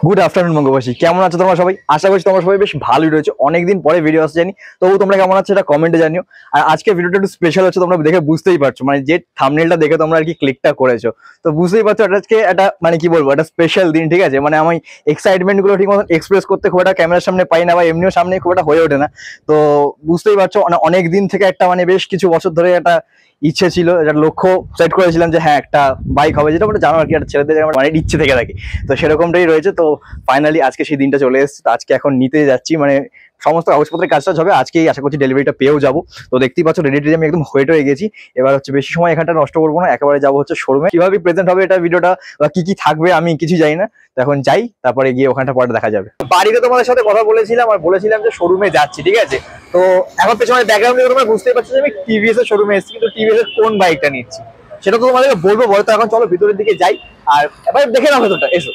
Good afternoon বঙ্গবাসী, কেমন আছো তোমরা সবাই? আশা করছি তোমরা সবাই বেশ ভালোই রয়েছে। অনেকদিন পরে ভিডিও আসছে জানি, তবু তোমরা কেমন আছো এটা কমেন্টে জানিও। আর আজকে ভিডিওটা একটু স্পেশাল হচ্ছে, তোমরা দেখে বুঝতেই পারছো, মানে যে থাম্বনেলটা দেখে তোমরা আর কি ক্লিকটা করেছো, তো বুঝতেই পারছো এটা আজকে একটা মানে কি বলবো, একটা স্পেশাল দিন। ঠিক আছে, মানে আমি এক্সাইটমেন্ট গুলো ঠিক মতন এক্সপ্রেস করতে খুব একটা ক্যামেরার সামনে পাই না, বা এমনিও সামনে খুব একটা হয়ে ওঠে না। তো বুঝতেই পারছো, মানে অনেক দিন থেকে একটা মানে বেশ কিছু বছর ধরে একটা ইচ্ছে ছিল, একটা লক্ষ্য সেট করেছিলাম যে হ্যাঁ একটা বাইক হবে, যেটা আমরা জানো আর কি, একটা ছেলেদের মানে ইচ্ছে থেকে থাকে, তো সেরকমটাই রয়েছে। তো ফাইনালি আজকে সেই দিনটা চলে এসেছে। তো আজকে এখন নিতে যাচ্ছি, মানে সমস্ত কাগজপত্রের কাজটা হবে আজকেই, আশা করছি ডেলিভারিটা পেয়েও যাবো। তো দেখতেই পাচ্ছ রেডি টেডি আমি একদম ওয়েট হয়ে গেছি। এবার হচ্ছে বেশি সময় এখানটা নষ্ট করবো না, একেবারে যাবো হচ্ছে শোরুমে। কিভাবে প্রেজেন্ট হবে এটা ভিডিওটা বা কি কি থাকবে আমি কিছু জানি না, তো এখন যাই, তারপরে গিয়ে ওখানটা পরে দেখা যাবে। বাড়িতে তোমাদের সাথে কথা বলেছিলাম আর বলেছিলাম যে শোরুমে যাচ্ছি, ঠিক আছে। তো এখন পেছনে ব্যাকগ্রাউন্ডে তোমরা বুঝতেই পারছো যে আমি টিভিএস এর শোরুমে এসেছি, কিন্তু টিভিএস এর কোন বাইকটা নিচ্ছি সেটা তো তোমাদেরকে বলবো। তো এখন চলো ভিতরের দিকে যাই আর এবার দেখে নাও ভেতরটা, এসো।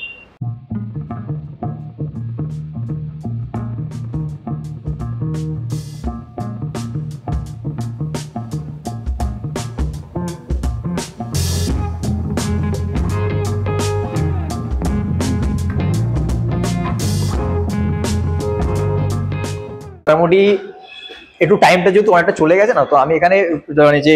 মোটামুটি একটু টাইমটা যেহেতু অনেকটা চলে গেছে না, তো আমি এখানে মানে যে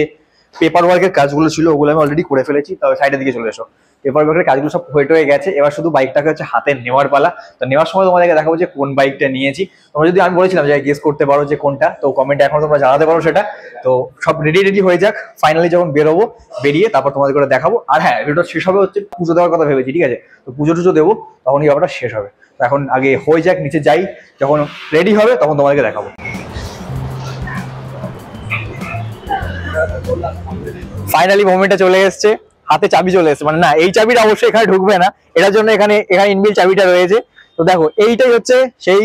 পেপার ওয়ার্কের কাজগুলো ছিল ওগুলো আমি অলরেডি করে ফেলেছি। তো সাইডের দিকে চলে এসো, পেপার ওয়ার্কের কাজগুলো সব হয়ে গেছে। এবার শুধু বাইকটাকে হচ্ছে হাতে নেওয়ার পালা। তো নেওয়ার সময় তোমাদেরকে দেখাবো যে কোন বাইকটা নিয়েছি। তোমরা যদি আমি বলেছিলাম যে গেস করতে পারো যে কোনটা, তো কমেন্টে এখন তোমরা জানাতে পারো সেটা। তো সব রেডি হয়ে যাক, ফাইনালি যখন বেরোবো, বেরিয়ে তারপর তোমাদের করে দেখাবো। আর হ্যাঁ, ভিডিওটা শেষ হবে হচ্ছে পুজো দেওয়ার কথা ভেবেছি, ঠিক আছে। তো পুজো টুজো দেবো, তখন এই ব্যাপারটা শেষ হবে। তো এখন আগে হয়ে যাক, নিচে যাই, যখন রেডি হবে তখন তোমাদেরকে দেখাবো। ফাইনালি মোমেন্টটা চলে এসছে, হাতে চাবি চলে এসছে। মানে না, এই চাবিটা অবশ্যই এখানে ঢুকবে না, এটার জন্য এখানে ইনবিল চাবিটা রয়েছে। তো দেখো এইটাই হচ্ছে সেই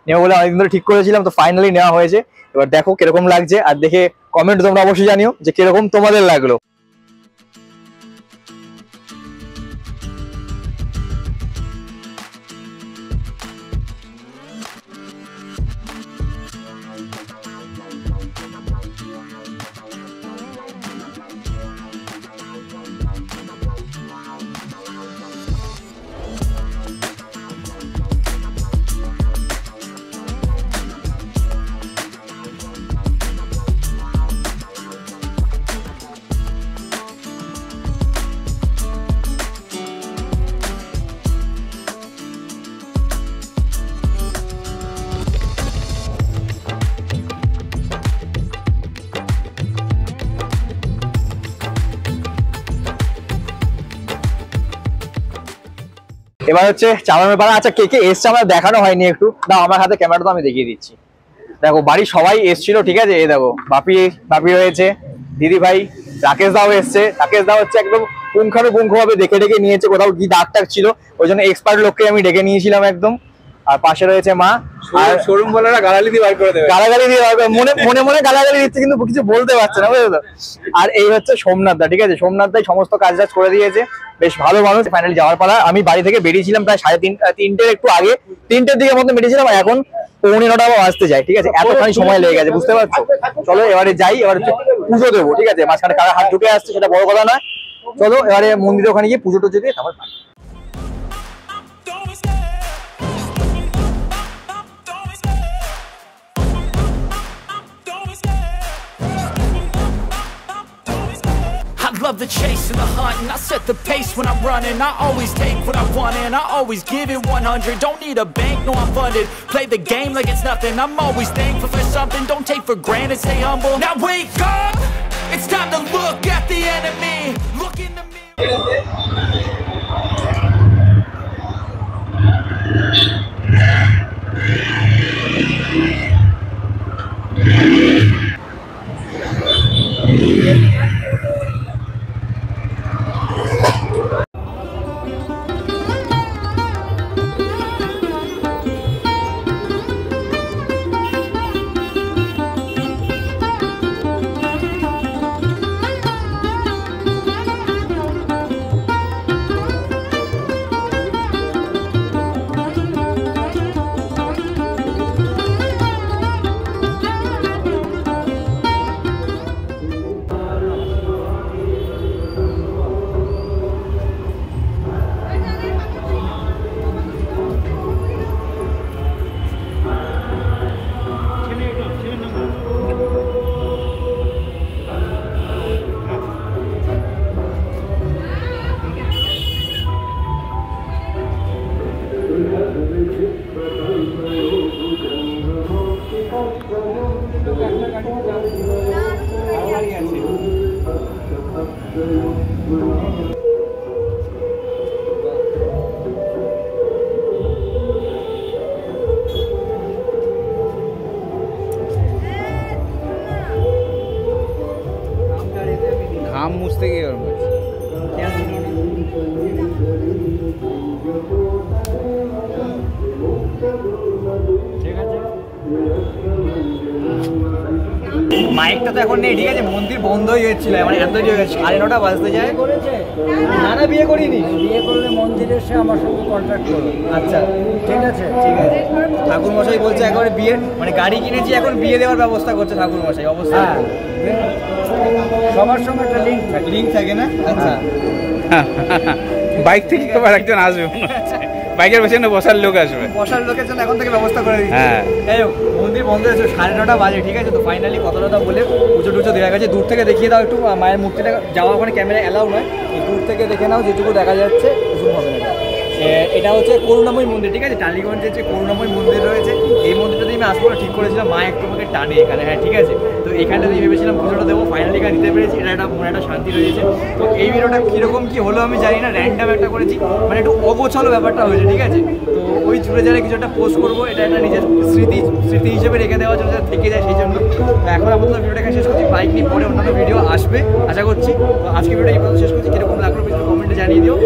নেওয়া বলে অনেকদিন ধরে ঠিক করেছিলাম, তো ফাইনালি নেওয়া হয়েছে। এবার দেখো কিরকম লাগছে, আর দেখে কমেন্ট তোমরা অবশ্যই জানিও যে কিরকম তোমাদের লাগলো। এবার হচ্ছে চালানোর পালা। আচ্ছা, কে কে এসছে আমার দেখানো হয়নি, একটু দাও আমার হাতে ক্যামেরাটা, আমি দেখিয়ে দিচ্ছি। দেখো বাড়ির সবাই এসছিল, ঠিক আছে। এই দেখো বাপি রয়েছে, দিদি ভাই, রাকেশ দাও এসছে। রাকেশ দাও হচ্ছে একদম পুঙ্খানুপুঙ্খ ভাবে দেখে নিয়েছে, কোথাও কি দাগ টাগ ছিল, ওই জন্য এক্সপার্ট লোককে আমি ডেকে নিয়েছিলাম একদম। আর পাশে রয়েছে মা। আর শোরুম বলারা গালালি দিয়ে বার করে দেবে, গালাগালি দিয়ে মনে গালাগালি দিচ্ছে, কিন্তু কিছু বলতে পারছে না, বুঝলো তো। আর এই হচ্ছে সোমনাথ দা, ঠিক আছে। সোমনাথ দাই সমস্ত কাজ করে দিয়েছে, বেশ ভালো মানুষ। ফাইনালি যাওয়ার পালা। আমি বাড়ি থেকে বেরিয়েছিলাম প্রায় 3:30 একটু আগে, 3টের দিকে মতো বেরিয়েছিলাম, এখন 8:45 আসতে যায়, ঠিক আছে। এতখানি সময় লেগে গেছে, বুঝতে পারছো। চলো এবারে যাই, এবারে পুজো দেবো, ঠিক আছে। মাঝখানে কারা হাত ঢুকে আসছে সেটা বড় কথা নয়। চলো এবারে মন্দিরে ওখানে গিয়ে পুজো টুজো দিয়ে তারপর Love the chase and the hunt, and I set the pace when I'm running. I always take what I want and I always give it 100. Don't need a bank, no I'm funded. Play the game like it's nothing. I'm always thankful for something. Don't take for granted, stay humble. Now wake up, it's time to look at the enemy. Look in the mirror. ঘাম মুছতে গিয়ে ওর মধ্যে মাইকটা তো এখন নেই, ঠিক আছে, মন্দির বন্ধ হয়ে যাচ্ছিল, মানে এত দেরি হয়ে গেছে, 9:30 বাজতে যায়। না না, বিয়ে করিনি। বিয়ে করলে মন্দিরে এসে আমার সঙ্গে কন্ট্যাক্ট করো। আচ্ছা ঠিক আছে, ঠিক আছে। ঠাকুর মশাই বলছে একবারে বিয়ের মানে গাড়ি কিনেছি, এখন বিয়ে দেওয়ার ব্যবস্থা করছে ঠাকুর মশাই। অবশ্যই হ্যাঁ, সবার সঙ্গে একটা লিঙ্ক থাকে। লিঙ্ক থাকে না? আচ্ছা, বাইক থেকে আবার একজন আসবে মনে হচ্ছে। বাইকের পেছনে বসার লোক আসবে। বসার লোকের জন্য এখন থেকে ব্যবস্থা করে দিচ্ছি। হ্যাঁ। যাই হোক, মন্দির বন্ধ হয়েছে, 9:30 বাজে, ঠিক আছে। তো ফাইনালি কতটা বলে পুজো টুজো দেওয়া গেছে। দূর থেকে দেখিয়ে দাও একটু, মায়ের মূর্তিটা যাওয়া ওখানে ক্যামেরা অ্যালাউ নয়, দূর থেকে দেখে নাও যেটুকু দেখা যাচ্ছে। জুম হবে না। এটা হচ্ছে করুণাময়ী মন্দির, ঠিক আছে, টালিগঞ্জে যে করুণাময়ী মন্দির রয়েছে, এই মন্দিরটাতে আমি আসবো ঠিক করেছিলাম, মা একটু আমাকে টানে এখানে। হ্যাঁ, ঠিক আছে। তো এখানটাতেই ভেবেছিলাম পুজোটা দেবো, ফাইনালি এখানে দিতে পেরেছি, এটা একটা মনে একটা শান্তি রয়েছে। তো এই ভিডিওটা কীরকম কী হলো আমি জানি না, র্যান্ডাম একটা করেছি, মানে একটু অগোছালো ব্যাপারটা হয়েছে, ঠিক আছে। তো ওই জুড়ে যারা কিছু একটা পোস্ট করবো, এটা একটা নিজের স্মৃতি হিসেবে রেখে দেওয়ার জন্য যাতে থেকে যায়, সেই জন্য। তো এখন আপাতত ভিডিওটা এখানে শেষ করছি, বাইক নিয়ে পরে অন্যান্য ভিডিও আসবে আশা করছি। তো আজকে ভিডিওটা এই পর্যন্ত শেষ করছি, কীরকম লাগলো কমেন্টে জানিয়ে দিও।